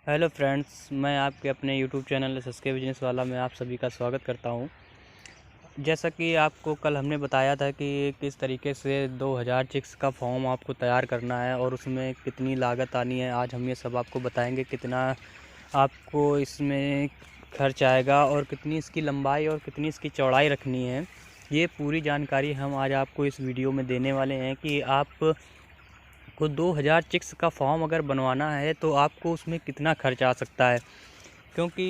Hello friends, मैं आपके अपने यूट्यूब चैनल सस्के बिजनेस वाला में आप सभी का स्वागत करता हूं। जैसा कि आपको कल हमने बताया था कि किस तरीके से 2000 चिक्स का फॉर्म आपको तैयार करना है और उसमें कितनी लागत आनी है। आज हम ये सब आपको बताएंगे कितना आपको इसमें खर्च आएगा और कितनी इसकी लंबाई और कितनी इसकी चौड़ाई रखनी है। ये पूरी जानकारी हम आज आपको इस वीडियो में देने वाले हैं कि आप को 2000 चिक्स का फॉर्म अगर बनवाना है तो आपको उसमें कितना खर्च आ सकता है। क्योंकि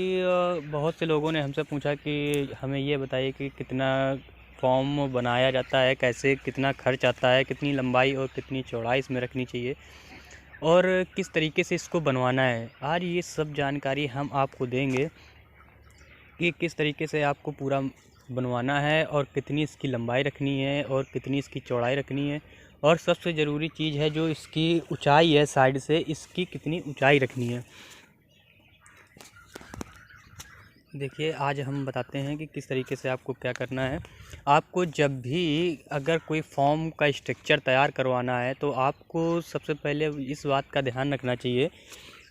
बहुत से लोगों ने हमसे पूछा कि हमें ये बताइए कि कितना फॉर्म बनाया जाता है, कैसे कितना खर्च आता है, कितनी लंबाई और कितनी चौड़ाई इसमें रखनी चाहिए और किस तरीके से इसको बनवाना है। आज ये सब जानकारी हम आपको देंगे कि किस तरीके से आपको पूरा बनवाना है और कितनी इसकी लंबाई रखनी है और कितनी इसकी चौड़ाई रखनी है और सबसे ज़रूरी चीज़ है जो इसकी ऊंचाई है, साइड से इसकी कितनी ऊंचाई रखनी है। देखिए, आज हम बताते हैं कि किस तरीके से आपको क्या करना है। आपको जब भी अगर कोई फॉर्म का स्ट्रक्चर तैयार करवाना है तो आपको सबसे पहले इस बात का ध्यान रखना चाहिए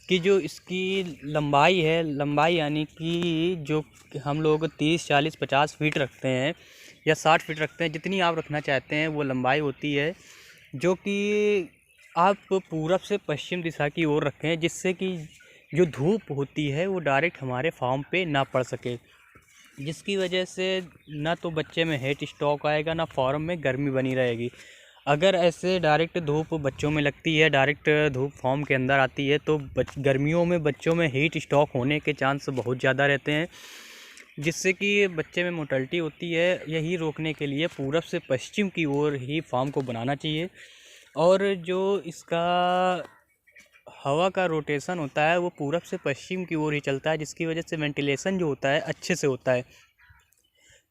कि जो इसकी लंबाई है, लंबाई यानी कि जो हम लोग 30, 40, 50 फीट रखते हैं या 60 फीट रखते हैं, जितनी आप रखना चाहते हैं वो लंबाई होती है, जो कि आप पूरब से पश्चिम दिशा की ओर रखें, जिससे कि जो धूप होती है वो डायरेक्ट हमारे फॉर्म पे ना पड़ सके, जिसकी वजह से ना तो बच्चे में हीट स्ट्रोक आएगा, ना फॉर्म में गर्मी बनी रहेगी। अगर ऐसे डायरेक्ट धूप बच्चों में लगती है, डायरेक्ट धूप फॉर्म के अंदर आती है, तो गर्मियों में बच्चों में हीट स्ट्रोक होने के चांस बहुत ज़्यादा रहते हैं, जिससे कि बच्चे में मोर्टेलिटी होती है। यही रोकने के लिए पूरब से पश्चिम की ओर ही फॉर्म को बनाना चाहिए। और जो इसका हवा का रोटेशन होता है वो पूरब से पश्चिम की ओर ही चलता है, जिसकी वजह से वेंटिलेशन जो होता है अच्छे से होता है,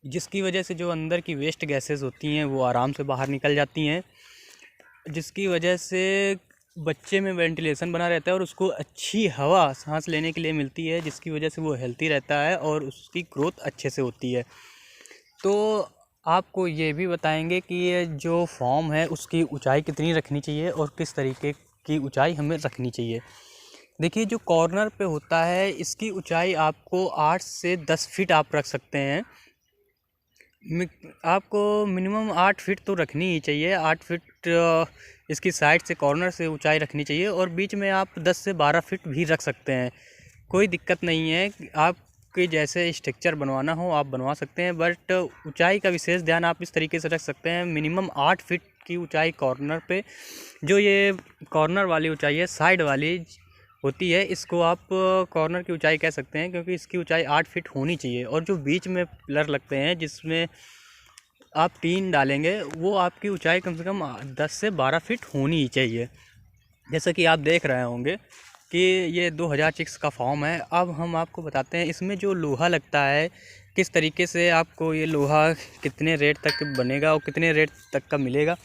जिसकी वजह से जो अंदर की वेस्ट गैसेस होती हैं वो आराम से बाहर निकल जाती हैं, जिसकी वजह से बच्चे में वेंटिलेशन बना रहता है और उसको अच्छी हवा सांस लेने के लिए मिलती है, जिसकी वजह से वो हेल्थी रहता है और उसकी ग्रोथ अच्छे से होती है। तो आपको ये भी बताएंगे कि ये जो फॉर्म है उसकी ऊंचाई कितनी रखनी चाहिए और किस तरीके की ऊंचाई हमें रखनी चाहिए। देखिए, जो कॉर्नर पे होता है इसकी ऊंचाई आपको 8 से 10 फीट आप रख सकते हैं। आपको मिनिमम 8 फीट तो रखनी ही चाहिए। 8 फीट इसकी साइड से कॉर्नर से ऊंचाई रखनी चाहिए और बीच में आप 10 से 12 फीट भी रख सकते हैं, कोई दिक्कत नहीं है। आपके जैसे स्ट्रक्चर बनवाना हो आप बनवा सकते हैं, बट ऊंचाई का विशेष ध्यान आप इस तरीके से रख सकते हैं। मिनिमम 8 फीट की ऊंचाई कॉर्नर पे, जो ये कॉर्नर वाली ऊंचाई है, साइड वाली होती है, इसको आप कॉर्नर की ऊंचाई कह सकते हैं, क्योंकि इसकी ऊंचाई 8 फीट होनी चाहिए। और जो बीच में पिलर लगते हैं जिसमें आप टीन डालेंगे, वो आपकी ऊंचाई कम से कम 10 से 12 फीट होनी ही चाहिए। जैसा कि आप देख रहे होंगे कि ये 2000 चिक्स का फॉर्म है। अब हम आपको बताते हैं इसमें जो लोहा लगता है, किस तरीके से आपको ये लोहा कितने रेट तक बनेगा और कितने रेट तक का मिलेगा।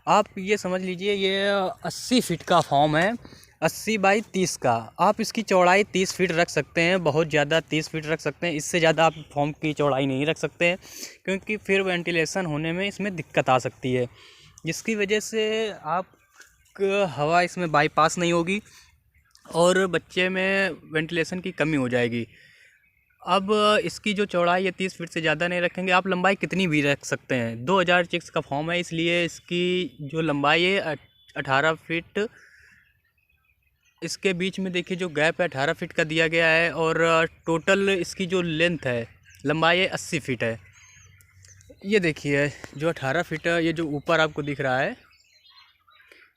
आप ये समझ लीजिए, ये 80 फीट का फॉर्म है, 80 बाई 30 का। आप इसकी चौड़ाई 30 फीट रख सकते हैं, बहुत ज़्यादा 30 फीट रख सकते हैं। इससे ज़्यादा आप फॉर्म की चौड़ाई नहीं रख सकते हैं, क्योंकि फिर वेंटिलेशन होने में इसमें दिक्कत आ सकती है, जिसकी वजह से आप हवा इसमें बाईपास नहीं होगी और बच्चे में वेंटिलेशन की कमी हो जाएगी। अब इसकी जो चौड़ाई है 30 फीट से ज़्यादा नहीं रखेंगे, आप लंबाई कितनी भी रख सकते हैं। 2000 चिक्स का फॉर्म है, इसलिए इसकी जो लंबाई है 18 फीट। इसके बीच में देखिए जो गैप है 18 फीट का दिया गया है और टोटल इसकी जो लेंथ है, लंबाई है 80 फीट है। ये देखिए जो 18 फीट है, ये जो ऊपर आपको दिख रहा है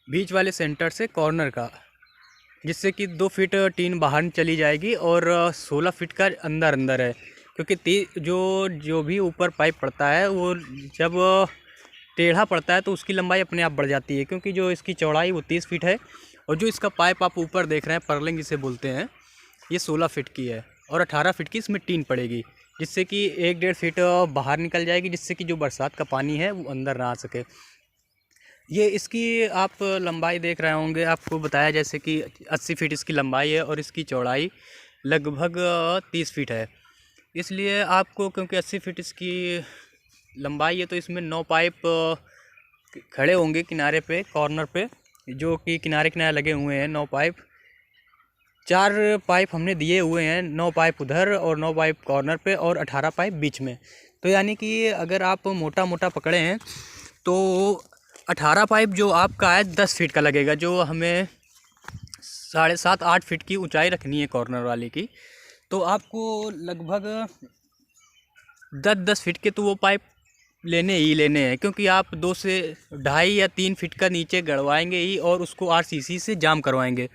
बीच वाले सेंटर से कॉर्नर का, जिससे कि 2 फीट टीन बाहर चली जाएगी और 16 फीट का अंदर अंदर है, क्योंकि जो भी ऊपर पाइप पड़ता है वो जब टेढ़ा पड़ता है तो उसकी लंबाई अपने आप बढ़ जाती है, क्योंकि जो इसकी चौड़ाई वो 30 फीट है और जो इसका पाइप आप ऊपर देख रहे हैं, पर्लिंग जिसे बोलते हैं, ये 16 फीट की है और 18 फीट की इसमें टीन पड़ेगी, जिससे कि 1-1.5 फीट बाहर निकल जाएगी, जिससे कि जो बरसात का पानी है वो अंदर ना आ सके। ये इसकी आप लंबाई देख रहे होंगे, आपको बताया जैसे कि 80 फीट इसकी लंबाई है और इसकी चौड़ाई लगभग 30 फीट है। इसलिए आपको, क्योंकि 80 फीट इसकी लंबाई है, तो इसमें 9 पाइप खड़े होंगे किनारे पे, कॉर्नर पे, जो कि किनारे किनारे लगे हुए हैं 9 पाइप। 4 पाइप हमने दिए हुए हैं, 9 पाइप उधर और 9 पाइप कॉर्नर पे और 18 पाइप बीच में। तो यानी कि अगर आप मोटा मोटा पकड़े हैं तो 18 पाइप जो आपका है 10 फीट का लगेगा, जो हमें 7.5-8 फीट की ऊंचाई रखनी है कॉर्नर वाले की। तो आपको लगभग 10-10 फीट के तो वो पाइप लेने ही लेने हैं, क्योंकि आप 2 से 2.5 या 3 फीट का नीचे गड़वाएंगे ही और उसको आरसीसी से जाम करवाएंगे।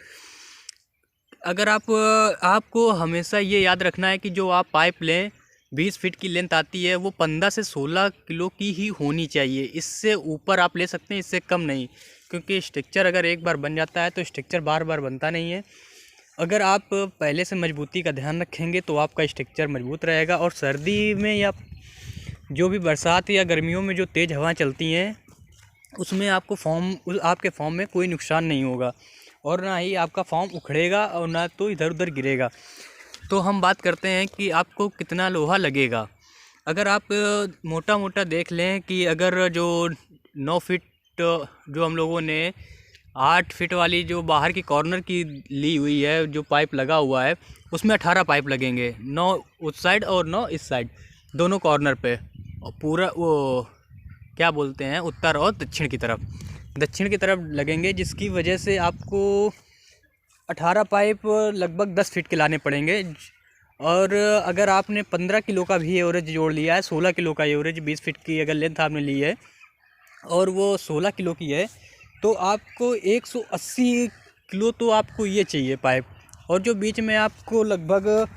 अगर आपको हमेशा ये याद रखना है कि जो आप पाइप लें 20 फीट की लेंथ आती है वो 15 से 16 किलो की ही होनी चाहिए। इससे ऊपर आप ले सकते हैं, इससे कम नहीं, क्योंकि स्ट्रक्चर अगर एक बार बन जाता है तो स्ट्रक्चर बार बार बनता नहीं है। अगर आप पहले से मजबूती का ध्यान रखेंगे तो आपका स्ट्रक्चर मजबूत रहेगा। और सर्दी में या जो भी बरसात या गर्मियों में जो तेज़ हवाएं चलती हैं उसमें आपके फॉर्म में कोई नुकसान नहीं होगा और ना ही आपका फॉर्म उखड़ेगा और ना तो इधर उधर गिरेगा। तो हम बात करते हैं कि आपको कितना लोहा लगेगा। अगर आप मोटा मोटा देख लें कि अगर जो 9 फीट जो हम लोगों ने 8 फीट वाली जो बाहर की कॉर्नर की ली हुई है, जो पाइप लगा हुआ है उसमें 18 पाइप लगेंगे, 9 उस साइड और 9 इस साइड, दोनों कॉर्नर पे। और पूरा वो क्या बोलते हैं, उत्तर और दक्षिण की तरफ लगेंगे, जिसकी वजह से आपको 18 पाइप लगभग 10 फीट के लाने पड़ेंगे। और अगर आपने 15 किलो का भी एवरेज जोड़ लिया है, 16 किलो का एवरेज 20 फीट की अगर लेंथ आपने ली है और वो 16 किलो की है, तो आपको 180 किलो तो आपको ये चाहिए पाइप। और जो बीच में आपको लगभग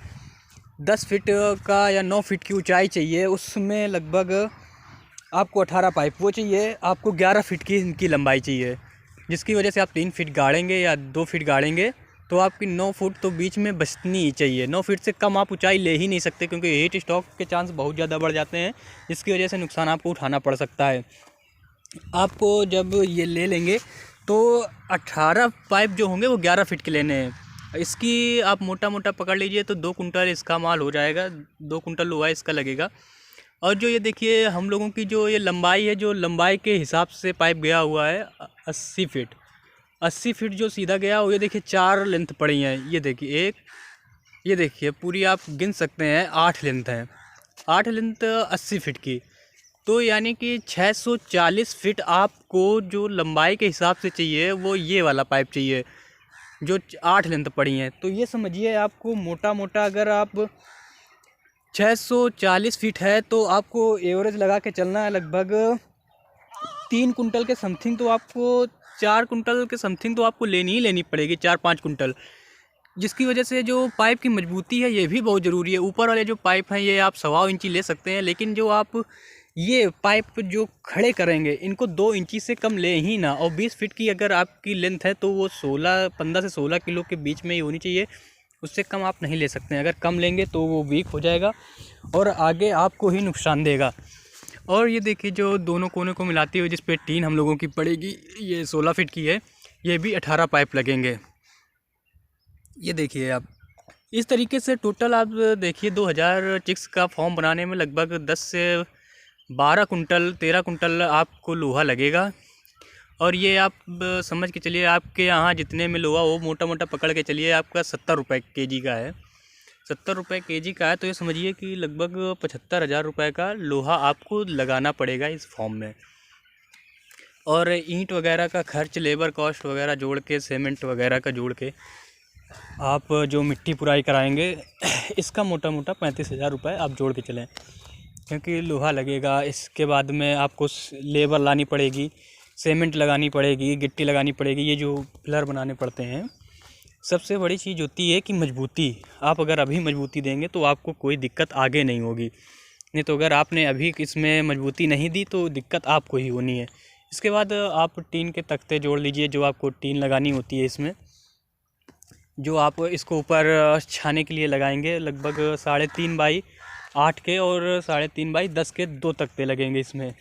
10 फीट का या 9 फीट की ऊंचाई चाहिए, उसमें लगभग आपको 18 पाइप वो चाहिए। आपको 11 फीट की इनकी लंबाई चाहिए, जिसकी वजह से आप 3 फीट गाड़ेंगे या 2 फीट गाड़ेंगे तो आपकी 9 फुट तो बीच में बचनी ही चाहिए। 9 फीट से कम आप ऊंचाई ले ही नहीं सकते, क्योंकि हीट स्ट्रोक के चांस बहुत ज़्यादा बढ़ जाते हैं, जिसकी वजह से नुकसान आपको उठाना पड़ सकता है। आपको जब ये ले लेंगे तो 18 पाइप जो होंगे वो 11 फीट के लेने हैं। इसकी आप मोटा मोटा पकड़ लीजिए तो 2 कुंटल इसका माल हो जाएगा, 2 कुंटल लोहा इसका लगेगा। और जो ये देखिए हम लोगों की जो ये लंबाई है, जो लंबाई के हिसाब से पाइप गया हुआ है 80 फीट, 80 फीट जो सीधा गया वो ये देखिए 4 लेंथ पड़ी हैं। ये देखिए ये देखिए पूरी आप गिन सकते हैं 8 लेंथ हैं, 8 लेंथ 80 फीट की। तो यानी कि 640 फीट आपको जो लंबाई के हिसाब से चाहिए वो ये वाला पाइप चाहिए, जो 8 लेंथ पड़ी हैं। तो ये समझिए आपको मोटा मोटा अगर आप 640 फीट है तो आपको एवरेज लगा के चलना है लगभग 3 कुंटल के समथिंग, तो आपको 4 कुंटल के समथिंग तो आपको लेनी पड़ेगी, 4-5 कुंटल। जिसकी वजह से जो पाइप की मजबूती है ये भी बहुत ज़रूरी है। ऊपर वाले जो पाइप हैं ये आप 1.25 इंची ले सकते हैं, लेकिन जो आप ये पाइप जो खड़े करेंगे इनको 2 इंची से कम ले ही ना। और 20 फीट की अगर आपकी लेंथ है तो वो 15 से 16 किलो के बीच में ही होनी चाहिए, उससे कम आप नहीं ले सकते हैं। अगर कम लेंगे तो वो वीक हो जाएगा और आगे आपको ही नुकसान देगा। और ये देखिए जो दोनों कोने को मिलाती हुई जिस पे टीन हम लोगों की पड़ेगी, ये 16 फीट की है, ये भी 18 पाइप लगेंगे। ये देखिए आप इस तरीके से टोटल आप देखिए 2000 चिक्स का फॉर्म बनाने में लगभग 10 से 12 कुंटल 13 कुंटल आपको लोहा लगेगा। और ये आप समझ के चलिए आपके यहाँ जितने में लोहा वो मोटा मोटा पकड़ के चलिए आपका 70 रुपये केजी का है, 70 रुपये केजी का है। तो ये समझिए कि लगभग 75,000 रुपये का लोहा आपको लगाना पड़ेगा इस फॉर्म में। और ईंट वगैरह का खर्च, लेबर कॉस्ट वगैरह जोड़ के, सीमेंट वगैरह का जोड़ के आप जो मिट्टी पुराई कराएंगे इसका मोटा मोटा 35,000 रुपये आप जोड़ के चलें, क्योंकि लोहा लगेगा। इसके बाद में आपको लेबर लानी पड़ेगी, सीमेंट लगानी पड़ेगी, गिट्टी लगानी पड़ेगी, ये जो पिलर बनाने पड़ते हैं। सबसे बड़ी चीज़ होती है कि मजबूती। आप अगर अभी मजबूती देंगे तो आपको कोई दिक्कत आगे नहीं होगी, नहीं तो अगर आपने अभी इसमें मजबूती नहीं दी तो दिक्कत आपको ही होनी है। इसके बाद आप टीन के तख्ते जोड़ लीजिए, जो आपको टीन लगानी होती है इसमें, जो आप इसको ऊपर छाने के लिए लगाएंगे। लगभग 3.5 बाई 8 के और 3.5 बाई 10 के 2 तख्ते लगेंगे इसमें।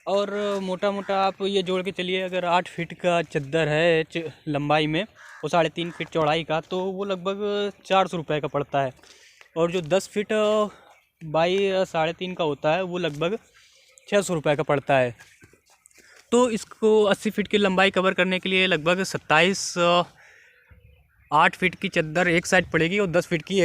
और मोटा मोटा आप ये जोड़ के चलिए, अगर 8 फीट का चद्दर है लंबाई में और 3.5 फीट चौड़ाई का, तो वो लगभग 400 रुपये का पड़ता है। और जो 10 फीट बाई 3.5 का होता है वो लगभग 600 रुपये का पड़ता है। तो इसको 80 फीट की लंबाई कवर करने के लिए लगभग 27 8 फीट की चद्दर एक साइड पड़ेगी और 10 फीट की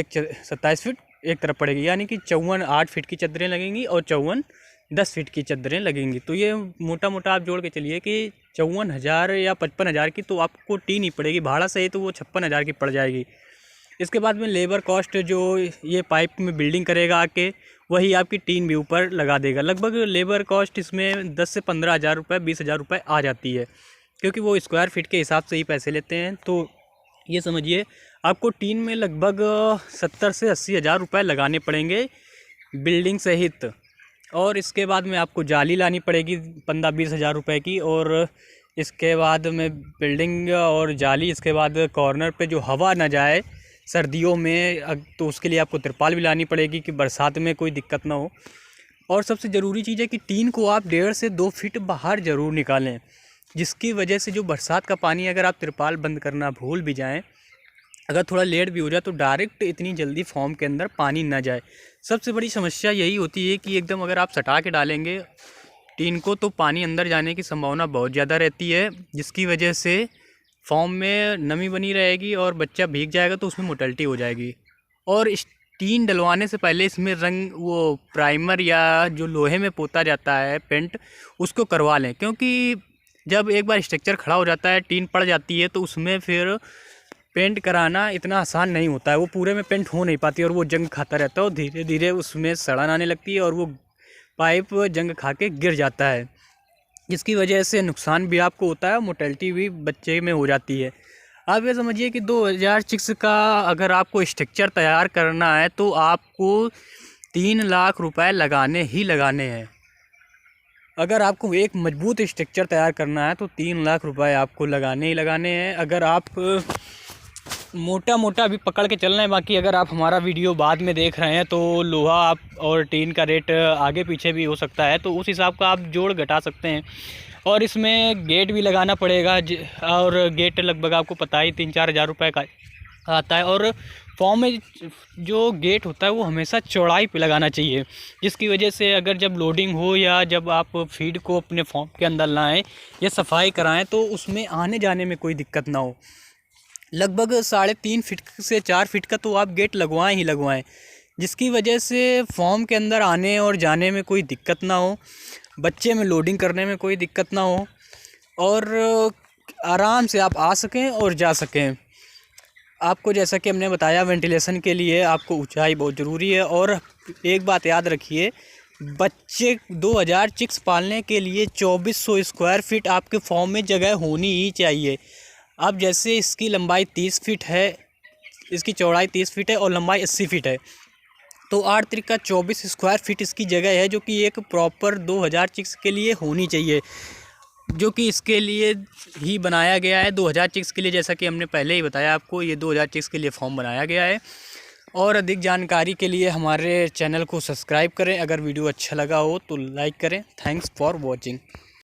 27 फीट एक तरफ पड़ेगी, यानी कि 54 8 फीट की चद्दरें लगेंगी और 54 10 फीट की चद्दरें लगेंगी। तो ये मोटा मोटा आप जोड़ के चलिए कि 54,000 या 55,000 की तो आपको टीन ही पड़ेगी। भाड़ा सही तो वो 56,000 की पड़ जाएगी। इसके बाद में लेबर कॉस्ट जो ये पाइप में बिल्डिंग करेगा आके, वही आपकी टीन भी ऊपर लगा देगा। लगभग लेबर कॉस्ट इसमें 10 से 15,000 रुपये 20,000 रुपये आ जाती है, क्योंकि वो स्क्वायर फीट के हिसाब से ही पैसे लेते हैं। तो ये समझिए आपको टीन में लगभग 70 से 80,000 रुपये लगाने पड़ेंगे बिल्डिंग सहित। और इसके बाद में आपको जाली लानी पड़ेगी 15-20,000 रुपये की। और इसके बाद में बिल्डिंग और जाली, इसके बाद कॉर्नर पे जो हवा ना जाए सर्दियों में, तो उसके लिए आपको तिरपाल भी लानी पड़ेगी कि बरसात में कोई दिक्कत ना हो। और सबसे ज़रूरी चीज़ है कि टीन को आप 1.5 से 2 फीट बाहर ज़रूर निकालें, जिसकी वजह से जो बरसात का पानी, अगर आप तिरपाल बंद करना भूल भी जाएं, अगर थोड़ा लेट भी हो जाए, तो डायरेक्ट इतनी जल्दी फॉर्म के अंदर पानी ना जाए। सबसे बड़ी समस्या यही होती है कि एकदम अगर आप सटा के डालेंगे टीन को, तो पानी अंदर जाने की संभावना बहुत ज़्यादा रहती है, जिसकी वजह से फॉर्म में नमी बनी रहेगी और बच्चा भीग जाएगा तो उसमें मोटेलिटी हो जाएगी। और इस टीन डलवाने से पहले इसमें रंग, वो प्राइमर या जो लोहे में पोता जाता है पेंट, उसको करवा लें, क्योंकि जब एक बार स्ट्रक्चर खड़ा हो जाता है, टीन पड़ जाती है, तो उसमें फिर पेंट कराना इतना आसान नहीं होता है। वो पूरे में पेंट हो नहीं पाती और वो जंग खाता रहता है और धीरे धीरे उसमें सड़न आने लगती है और वो पाइप जंग खा के गिर जाता है, जिसकी वजह से नुकसान भी आपको होता है, मोटेलिटी भी बच्चे में हो जाती है। आप ये समझिए कि 2000 चिक्स का अगर आपको स्ट्रक्चर तैयार करना है तो आपको 3 लाख रुपए लगाने ही लगाने हैं। अगर आपको एक मजबूत स्ट्रक्चर तैयार करना है तो 3 लाख रुपए आपको लगाने ही लगाने हैं। अगर आप मोटा मोटा अभी पकड़ के चलना है, बाकी अगर आप हमारा वीडियो बाद में देख रहे हैं तो लोहा आप और टीन का रेट आगे पीछे भी हो सकता है, तो उस हिसाब का आप जोड़ घटा सकते हैं। और इसमें गेट भी लगाना पड़ेगा, और गेट लगभग आपको पता ही 3-4 हज़ार रुपये का आता है। और फॉर्म में जो गेट होता है वो हमेशा चौड़ाई पे लगाना चाहिए, जिसकी वजह से अगर जब लोडिंग हो या जब आप फीड को अपने फॉर्म के अंदर लाएं या सफाई कराएं, तो उसमें आने जाने में कोई दिक्कत ना हो। लगभग 3.5 फीट से 4 फीट का तो आप गेट लगवाएं ही लगवाएं, जिसकी वजह से फॉर्म के अंदर आने और जाने में कोई दिक्कत ना हो, बच्चे में लोडिंग करने में कोई दिक्कत ना हो, और आराम से आप आ सकें और जा सकें। आपको जैसा कि हमने बताया, वेंटिलेशन के लिए आपको ऊंचाई बहुत ज़रूरी है। और एक बात याद रखिए, बच्चे 2000 चिक्स पालने के लिए 2400 स्क्वायर फीट आपके फॉर्म में जगह होनी ही चाहिए। अब जैसे इसकी लंबाई 30 फीट है, इसकी चौड़ाई 30 फीट है और लंबाई 80 फीट है, तो 8 त्रिका 24 स्क्वायर फीट इसकी जगह है, जो कि एक प्रॉपर 2000 चिक्स के लिए होनी चाहिए, जो कि इसके लिए ही बनाया गया है। 2000 चिक्स के लिए, जैसा कि हमने पहले ही बताया आपको, ये 2000 चिक्स के लिए फॉर्म बनाया गया है। और अधिक जानकारी के लिए हमारे चैनल को सब्सक्राइब करें। अगर वीडियो अच्छा लगा हो तो लाइक करें। Thanks for watching.